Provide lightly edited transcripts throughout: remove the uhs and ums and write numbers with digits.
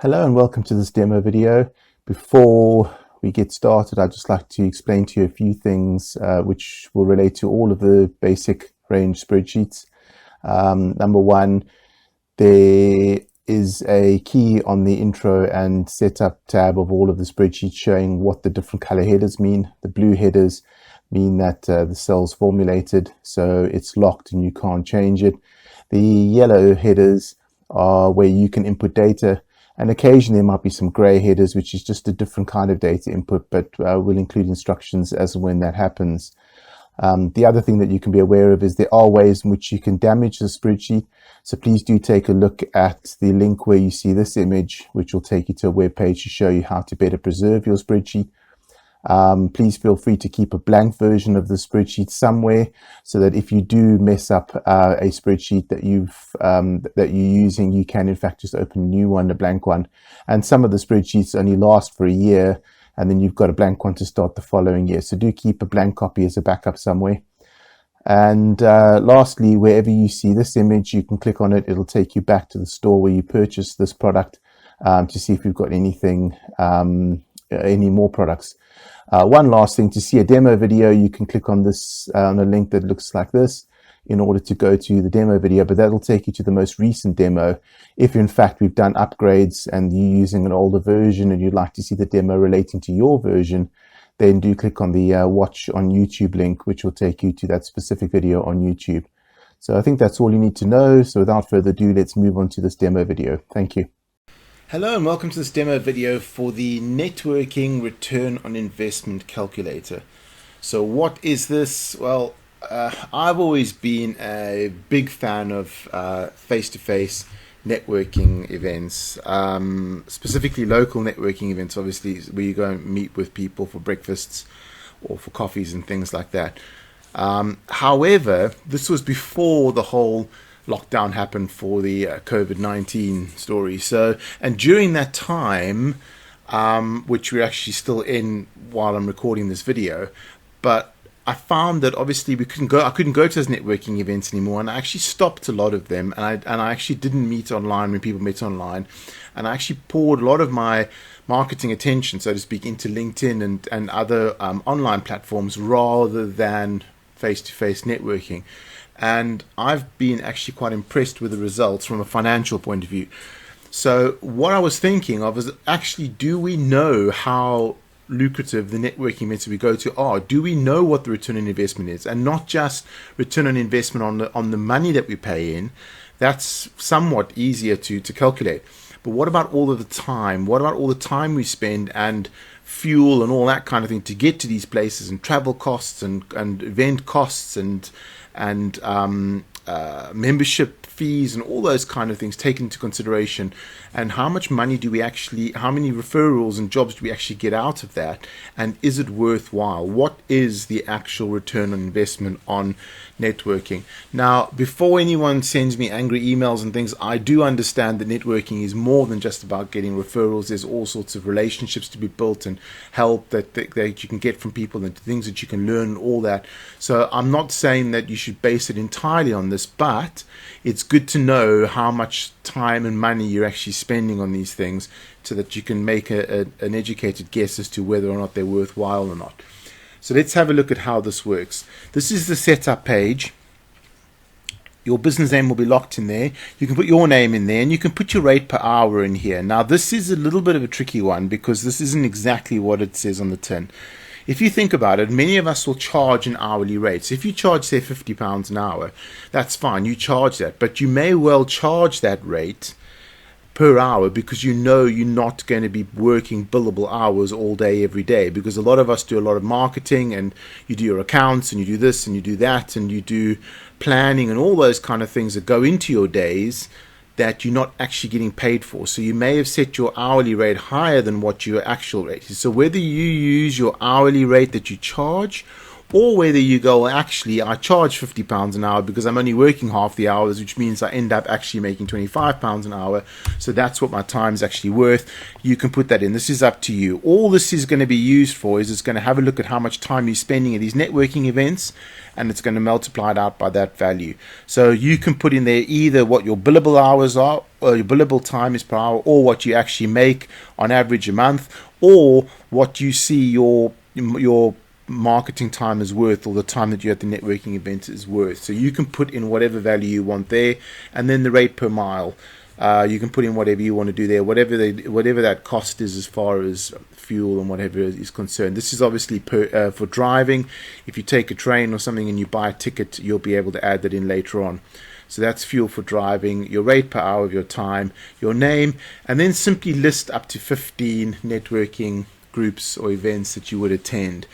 Hello and welcome to this demo video. Before we get started, I'd just like to explain to you a few things which will relate to all of the basic range spreadsheets. Number one, there is a key on the intro and setup tab of all of the spreadsheets showing what the different color headers mean. The blue headers mean that the cell's formulated, so it's locked and you can't change it. The yellow headers are where you can input data, and occasionally there might be some gray headers, which is just a different kind of data input, but we'll include instructions as and when that happens. The other thing that you can be aware of is there are ways in which you can damage the spreadsheet. So please do take a look at the link where you see this image, which will take you to a web page to show you how to better preserve your spreadsheet. Please feel free to keep a blank version of the spreadsheet somewhere, so that if you do mess up a spreadsheet that you're using, you can in fact just open a new one, a blank one. And some of the spreadsheets only last for a year, and then you've got a blank one to start the following year. So do keep a blank copy as a backup somewhere. And lastly, wherever you see this image, you can click on it. It'll take you back to the store where you purchased this product to see if you've got anything, any more products. One last thing, to see a demo video, you can click on this on a link that looks like this in order to go to the demo video, but that'll take you to the most recent demo. If in fact we've done upgrades and you're using an older version and you'd like to see the demo relating to your version, then do click on the watch on YouTube link, which will take you to that specific video on YouTube. So I think that's all you need to know. So without further ado, let's move on to this demo video. Thank you. Hello and welcome to this demo video for the networking return on investment calculator. So what is this? Well, I've always been a big fan of face-to-face networking events, specifically local networking events, obviously, where you go and meet with people for breakfasts or for coffees and things like that. However, this was before the whole lockdown happened for the COVID-19 story. So, and during that time, which we're actually still in while I'm recording this video, but I found that obviously I couldn't go to those networking events anymore, and I actually stopped a lot of them, and I actually didn't meet online when people met online, and I actually poured a lot of my marketing attention, so to speak, into LinkedIn and other online platforms rather than face-to-face networking. And I've been actually quite impressed with the results from a financial point of view. So what I was thinking of is actually, do we know how lucrative the networking events we go to are? Do we know what the return on investment is? And not just return on investment on the money that we pay in. That's somewhat easier to calculate. But what about all of the time? What about all the time we spend and fuel and all that kind of thing to get to these places, and travel costs and event costs and membership fees and all those kind of things taken into consideration, and how much money do we actually, how many referrals and jobs do we actually get out of that, and is it worthwhile? What is the actual return on investment on networking? Now, before anyone sends me angry emails and things, I do understand that networking is more than just about getting referrals. There's all sorts of relationships to be built and help that you can get from people and things that you can learn and all that. So I'm not saying that you should base it entirely on this, but it's good to know how much time and money you're actually spending on these things so that you can make an educated guess as to whether or not they're worthwhile or not. So let's have a look at how this works. This is the setup page. Your business name will be locked in there. You can put your name in there, and you can put your rate per hour in here. Now, this is a little bit of a tricky one because this isn't exactly what it says on the tin. If you think about it, many of us will charge an hourly rate. So if you charge, say, £50 an hour, that's fine. You charge that. But you may well charge that rate per hour because you know you're not going to be working billable hours all day, every day. Because a lot of us do a lot of marketing, and you do your accounts, and you do this, and you do that, and you do planning, and all those kind of things that go into your days that you're not actually getting paid for. So you may have set your hourly rate higher than what your actual rate is. So whether you use your hourly rate that you charge or whether you go, well, actually, I charge £50 an hour because I'm only working half the hours, which means I end up actually making £25 an hour. So that's what my time is actually worth. You can put that in. This is up to you. All this is going to be used for is it's going to have a look at how much time you're spending at these networking events, and it's going to multiply it out by that value. So you can put in there either what your billable hours are, or your billable time is per hour, or what you actually make on average a month, or what you see your marketing time is worth, or the time that you're at the networking event is worth. So you can put in whatever value you want there, and then the rate per mile. You can put in whatever you want to do there, whatever that cost is as far as fuel and whatever is concerned. This is obviously for driving. If you take a train or something and you buy a ticket, you'll be able to add that in later on. So that's fuel for driving, your rate per hour of your time, your name, and then simply list up to 15 networking groups or events that you would attend.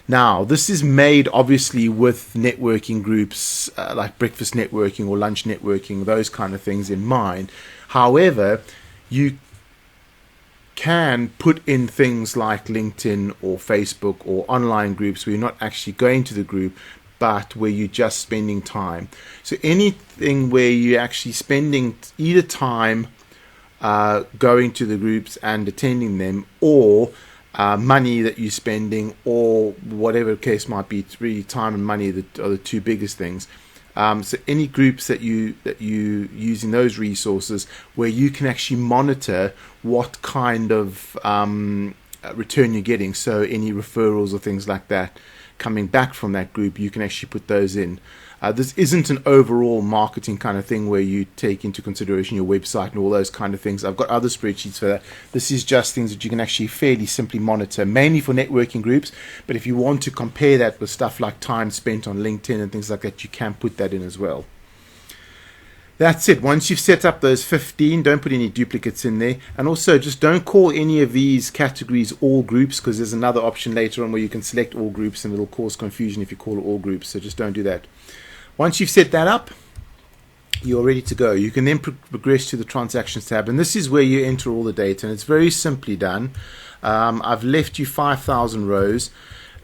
Now, this is made obviously with networking groups like breakfast networking or lunch networking, those kind of things in mind. However, you can put in things like LinkedIn or Facebook or online groups where you're not actually going to the group, but where you're just spending time. So anything where you're actually spending either time going to the groups and attending them, or money that you're spending, or whatever the case might be. It's really time and money that are the two biggest things. So any groups that you using those resources where you can actually monitor what kind of return you're getting. So any referrals or things like that coming back from that group, you can actually put those in. This isn't an overall marketing kind of thing where you take into consideration your website and all those kind of things. I've got other spreadsheets for that. This is just things that you can actually fairly simply monitor, mainly for networking groups. But if you want to compare that with stuff like time spent on LinkedIn and things like that, you can put that in as well. That's it. Once you've set up those 15, don't put any duplicates in there. And also just don't call any of these categories all groups, because there's another option later on where you can select all groups and it'll cause confusion if you call it all groups. So just don't do that. Once you've set that up, you're ready to go. You can then progress to the transactions tab, and this is where you enter all the data, and it's very simply done. I've left you 5,000 rows.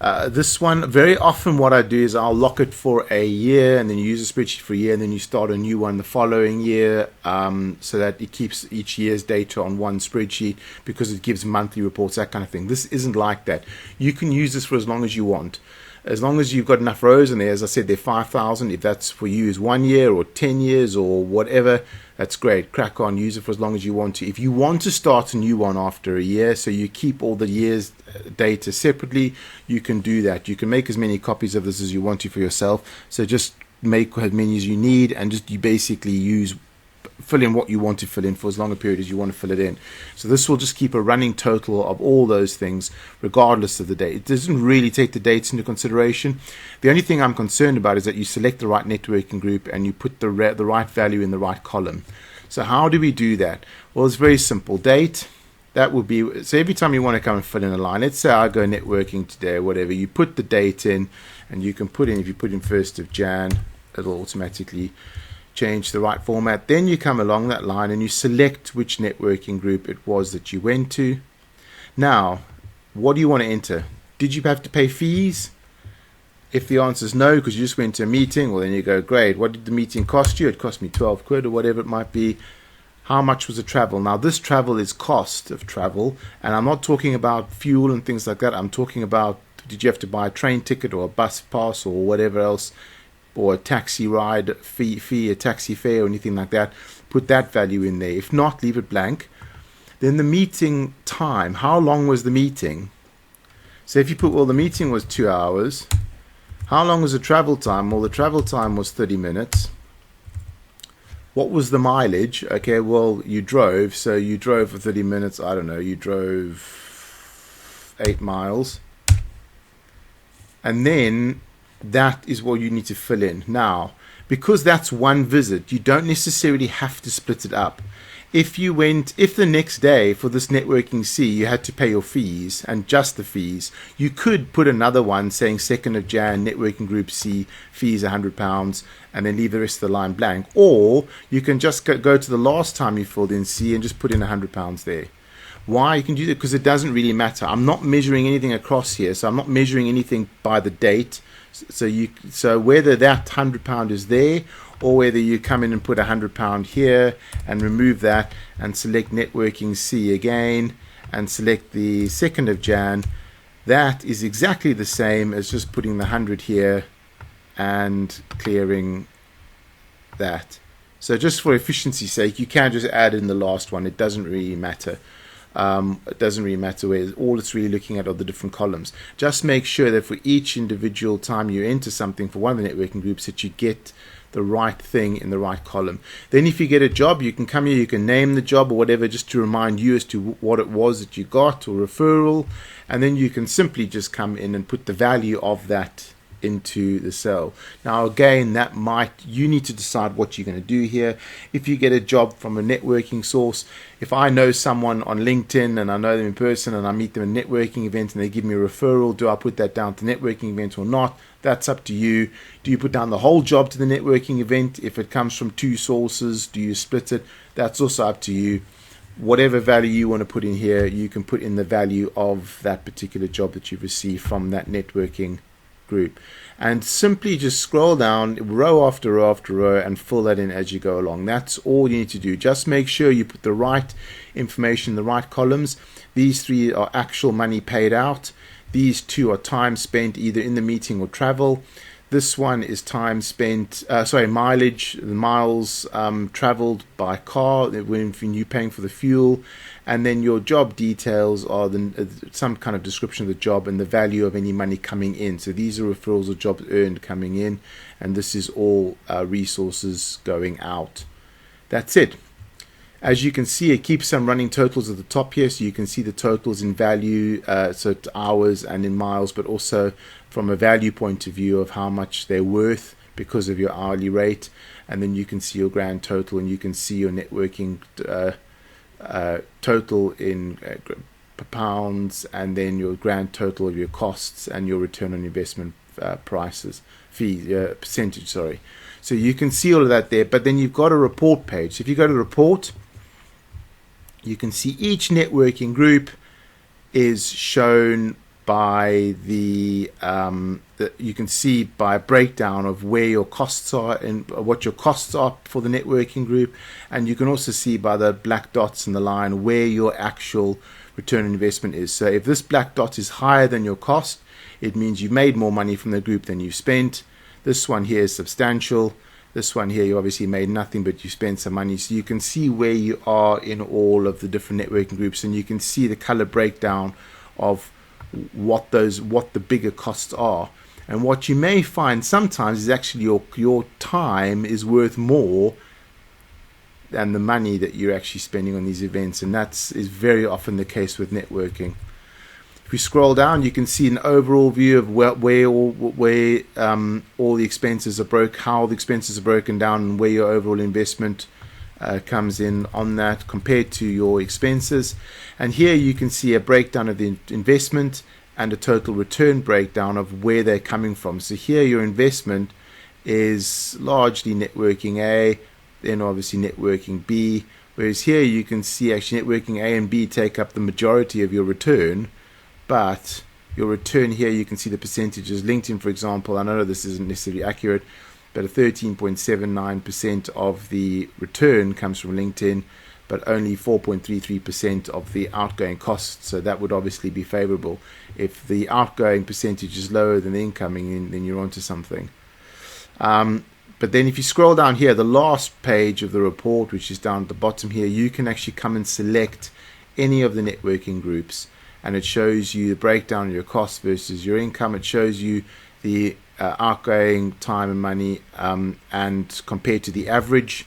This one, very often what I do is I'll lock it for a year, and then you use a spreadsheet for a year, and then you start a new one the following year, so that it keeps each year's data on one spreadsheet, because it gives monthly reports, that kind of thing. This isn't like that. You can use this for as long as you want. As long as you've got enough rows in there, as I said, they're 5,000. If that's for you is 1 year or 10 years or whatever, that's great. Crack on, use it for as long as you want to. If you want to start a new one after a year, so you keep all the year's data separately, you can do that. You can make as many copies of this as you want to for yourself. So just make as many as you need, and just you basically fill in what you want to fill in for as long a period as you want to fill it in. So this will just keep a running total of all those things regardless of the date. It doesn't really take the dates into consideration. The only thing I'm concerned about is that you select the right networking group and you put the right value in the right column. So how do we do that? Well, it's very simple. Date, that would be, so every time you want to come and fill in a line, let's say I go networking today or whatever, you put the date in, and you can put in, if you put in 1st of Jan, it'll automatically change the right format. Then you come along that line and you select which networking group it was that you went to. Now, what do you want to enter? Did you have to pay fees? If the answer is no, because you just went to a meeting, well then you go, great, what did the meeting cost you? It cost me 12 quid or whatever it might be. How much was the travel? Now this travel is cost of travel, and I'm not talking about fuel and things like that. I'm talking about, did you have to buy a train ticket or a bus pass or whatever else, or a taxi ride fee, a taxi fare or anything like that? Put that value in there. If not, leave it blank. Then the meeting time, how long was the meeting? So if you put, well, the meeting was 2 hours. How long was the travel time? Well, the travel time was 30 minutes. What was the mileage? Okay, well, you drove, so you drove for 30 minutes, I don't know, you drove 8 miles. And then that is what you need to fill in. Now, because that's one visit, you don't necessarily have to split it up. If the next day for this networking C you had to pay your fees and just the fees, you could put another one saying 2nd of Jan, networking group C, fees £100, and then leave the rest of the line blank. Or you can just go to the last time you filled in C and just put in £100 there. Why? You can do that because it doesn't really matter. I'm not measuring anything across here, so I'm not measuring anything by the date. So whether that £100 is there, or whether you come in and put £100 here and remove that and select networking C again and select the 2nd of Jan, that is exactly the same as just putting the 100 here and clearing that. So just for efficiency's sake, you can just add in the last one. It doesn't really matter. It doesn't really matter where. All it's really looking at are the different columns. Just make sure that for each individual time you enter something for one of the networking groups, that you get the right thing in the right column. Then if you get a job, you can come here, you can name the job or whatever, just to remind you as to what it was that you got, or referral, and then you can simply just come in and put the value of that into the cell. Now again, you need to decide what you're going to do here. If you get a job from a networking source, if I know someone on LinkedIn and I know them in person and I meet them at a networking event and they give me a referral, do I put that down to the networking event or not? That's up to you. Do you put down the whole job to the networking event? If it comes from 2 sources, do you split it? That's also up to you. Whatever value you want to put in here, you can put in the value of that particular job that you've received from that networking group, and simply just scroll down row after row after row and fill that in as you go along. That's all you need to do. Just make sure you put the right information in the right columns. These 3 are actual money paid out. These 2 are time spent either in the meeting or travel. This one is time spent, mileage, the miles traveled by car when you're paying for the fuel. And then your job details are some kind of description of the job and the value of any money coming in. So these are referrals or jobs earned coming in, and this is all resources going out. That's it. As you can see, it keeps some running totals at the top here, so you can see the totals in value, so hours and in miles, but also from a value point of view of how much they're worth because of your hourly rate. And then you can see your grand total, and you can see your networking total in pounds, and then your grand total of your costs and your return on investment percentage. So you can see all of that there. But then you've got a report page. So if you go to report, you can see each networking group is shown by you can see by a breakdown of where your costs are and what your costs are for the networking group, and you can also see by the black dots in the line where your actual return on investment is. So if this black dot is higher than your cost, it means you made more money from the group than you spent. This one here is substantial. This one here, you obviously made nothing, but you spent some money. So you can see where you are in all of the different networking groups, and you can see the color breakdown of what the bigger costs are. And what you may find sometimes is actually your time is worth more than the money that you're actually spending on these events, and that is very often the case with networking. If we scroll down, you can see an overall view of where all the expenses are how the expenses are broken down, and where your overall investment comes in on that compared to your expenses. And here you can see a breakdown of the investment and a total return breakdown of where they're coming from. So here your investment is largely networking A, then obviously networking B, whereas here you can see actually networking A and B take up the majority of your return, but your return here, you can see the percentages. LinkedIn, for example, I know this isn't necessarily accurate, but a 13.79% of the return comes from LinkedIn, but only 4.33% of the outgoing costs. So that would obviously be favorable. If the outgoing percentage is lower than the incoming, then you're onto something. But then if you scroll down here, the last page of the report, which is down at the bottom here, you can actually come and select any of the networking groups, and it shows you the breakdown of your costs versus your income. It shows you the outgoing time and money and compared to the average.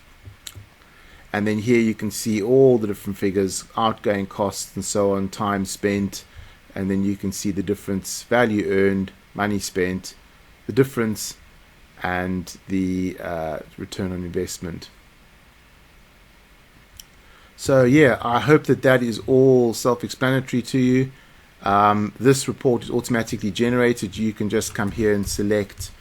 And then here you can see all the different figures, outgoing costs and so on, time spent, and then you can see the difference, value earned, money spent, the difference, and the return on investment. So yeah, I hope that is all self-explanatory to you. This report is automatically generated. You can just come here and select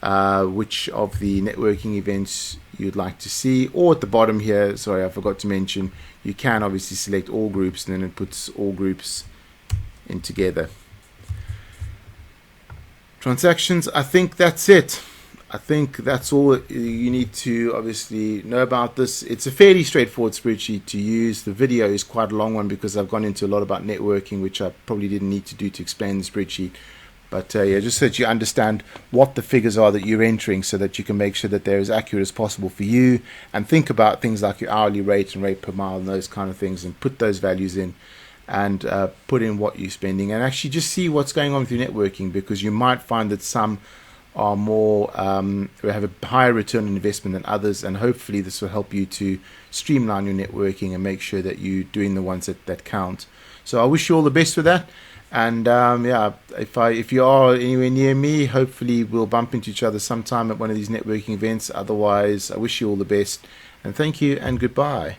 which of the networking events you'd like to see, or at the bottom here, sorry, I forgot to mention, you can obviously select all groups, and then it puts all groups in together. Transactions, I think that's it. I think that's all you need to obviously know about this. It's a fairly straightforward spreadsheet to use. The video is quite a long one because I've gone into a lot about networking, which I probably didn't need to do to explain the spreadsheet. But yeah, just so that you understand what the figures are that you're entering so that you can make sure that they're as accurate as possible for you, and think about things like your hourly rate and rate per mile and those kind of things, and put those values in, and put in what you're spending, and actually just see what's going on with your networking, because you might find that some are more have a higher return on investment than others, and hopefully this will help you to streamline your networking and make sure that you're doing the ones that count. So I wish you all the best with that. And yeah, if you are anywhere near me, hopefully we'll bump into each other sometime at one of these networking events. Otherwise, I wish you all the best, and thank you and goodbye.